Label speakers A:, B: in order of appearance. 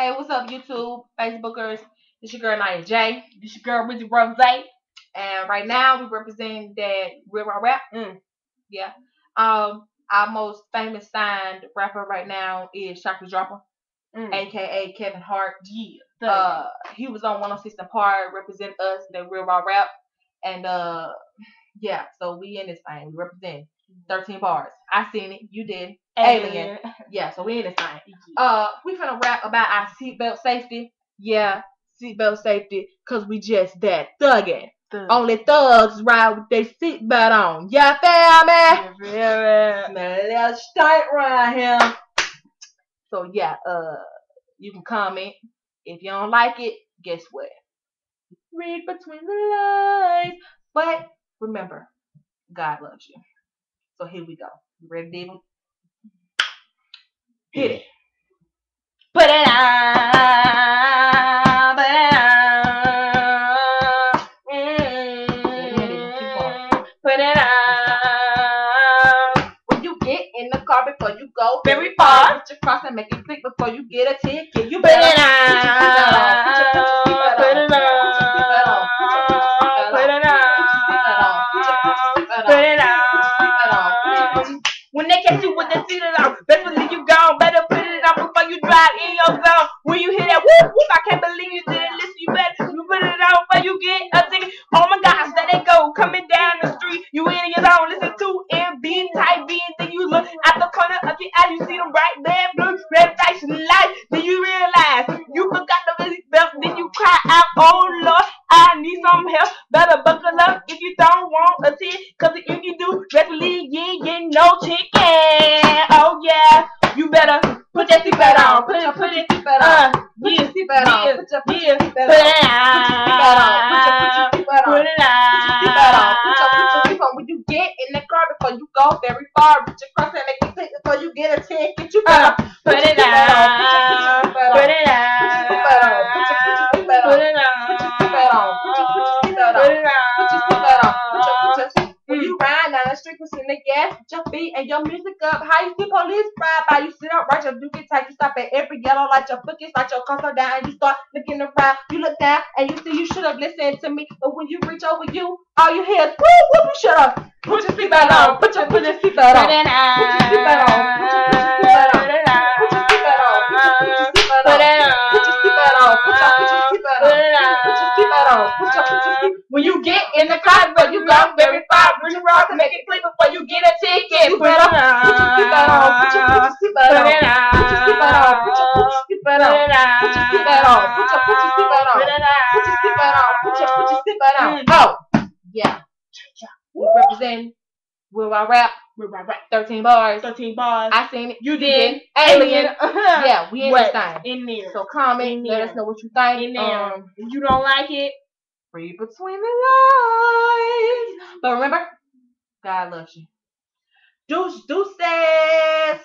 A: Hey, what's up, YouTube, Facebookers? It's your girl Niaya J. This your girl Dizzy Rosay. And right now we represent that real rap. Yeah. Our most famous signed rapper right now is Shaka Dropper, aka Kevin Hart. Yeah. He was on 106 and Park, represent us, the real raw rap. And yeah, so we in this thing. We represent 13 bars. I seen it, you did. Alien. Yeah, so we in this thing. We finna rap about our seatbelt safety. Yeah, seatbelt safety, cause we just that thuggin'. Only thugs ride with their seatbelt on. Yeah, feel me? Yeah, smell a little stunt right here. So yeah, you can comment. If you don't like it, guess what? Read between the lines. But remember, God loves you. So here we go. You ready, David? Hit it. Put it on. Put it on. Put it on. When you get in the car before you go very far, put your cross and make it click before you get a ticket. You better put it on. Put your seatbelt on. Put it on. Put it on. Put it on. When they catch you with the seatbelt on, best believe you gone. Better put it on before you drive in your zone. When you hear that whoop whoop, I can't believe you didn't listen. You better put it on before you get a ticket. Oh my gosh, there they go, coming down the street. You in your zone, listen to MB type B, and then you look at the corner of your eye, you see them bright red, blue, red flashing lights. Then you realize you forgot the music belt. Then you cry out, oh Lord, I need some help. Better buckle up if you don't want a tip, cause if you do, best believe you ain't getting no chicken. Oh yeah, you better put your seatbelt on. Put your seatbelt on. Put your seatbelt on. Put your seatbelt on. Put your seatbelt on. Put it on. Put your seatbelt on. When you get in the car before you go very far, put your cross and make it click before you get a ticket. You better put it on. Put it on. Put your seatbelt on. Put it on. Put your seatbelt on. Put your seatbelt on. Put it on. Put your seatbelt on. Put your when you ride down the street, pushing the gas, put your feet and your music up. How you see police ride by? You sit up, right, your do get tight. You stop at every yellow light, your foot gets like your car slow down, and you start looking around. You look down and you see you should have listened to me, but when you reach over you, all you hear is whoop whoop. You shut up. Put your seatbelt on. Put your seatbelt on. Put your seatbelt on. Put your seatbelt on. Put your seatbelt on. Put your seatbelt on. Put your seatbelt on. Put your seatbelt on. Put your seatbelt on. Put your seatbelt. When you get in the car, but you go very far, bring your rock to make it click before you get a ticket. Put your seatbelt on. Put your seatbelt on. Put your seatbelt on. Put your seatbelt on. Put your seatbelt on. Put your seatbelt on. Put your seatbelt on. Put your seatbelt on. Oh, yeah. We represent Will I Rap. 13 bars. 13 bars. I seen it. You did. Alien. Yeah, we in this thing. In there. So comment. Let us know what you think. In there. If you don't like it, read between the lines. But remember, God loves you. Deuces.